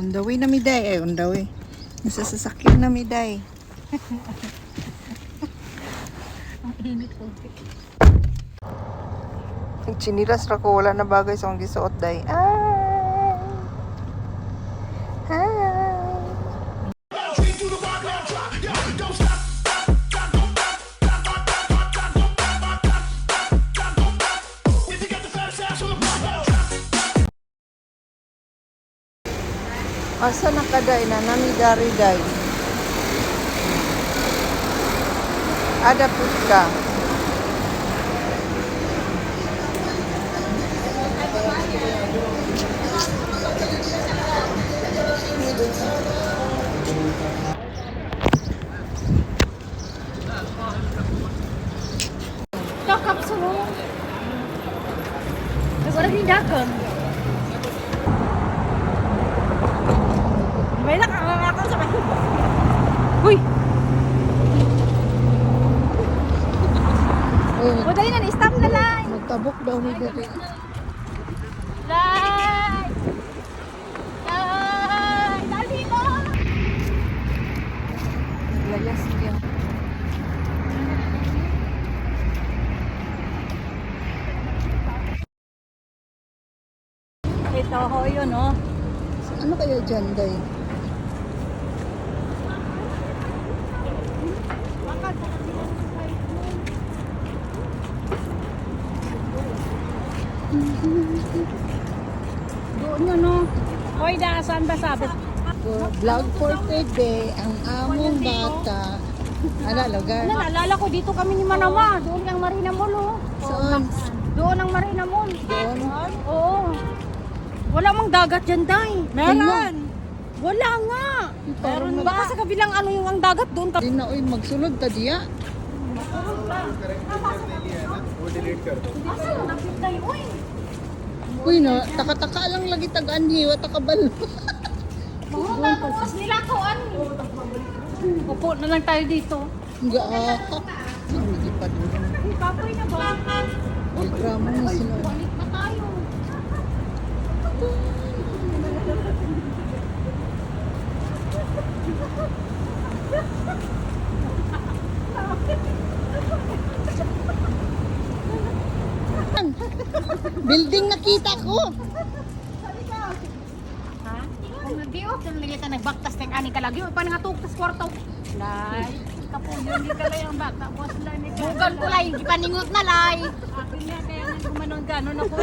On the way na miday. On the way. Nasa sasakyan na miday. Ang init po. Yung chinilas ra ko, wala na bagay sa akong gisuot day. Ay! Hi! Asa nakaday na namidari-day? Ada putka. Takap sumo. Wala din dagan. May nakakakaw sa kayo. Uy! O dahil na, stop na lang. Magtabok daw ni Dere. Lai! Lai! Dali mo! Layas niya. Ito ho yun, oh. Ano kaya dyan, day? Doon yun, oh. Hoy, saan ba sabi? Vlog for today, ang among bata. Ano, lugar? Naalala ko dito kami ni Manama. Doon ang Marina Mall, oh. Saan? Doon ang Marina Mall. Doon? Oo. Wala mang dagat dyan, Day. Meron. Wala nga. Parang Baka sa kabilang ano yung ang dagat doon. Di na, uy, magsulod ta diya. Uy, na, taka-taka lang lagi tag-anhi, wa takabal. Mga tapos nila ko ano. Upo na lang tayo dito. Nga, hindi pa doon. Uy, kapoy na ba? Ay, gramo na sila. Balik na tayo. Building nakita ko. Ha? Kung nag-diot, yung nilita nagbaktas ng ani ka lagi. Pa nga tuktas kwarto. Lay. Kapuyo, hindi ka lang ang bata. Bukas lang ni Bukan ko lang, paningot na lay. Akin na, kaya nang gumanon gano'n ako.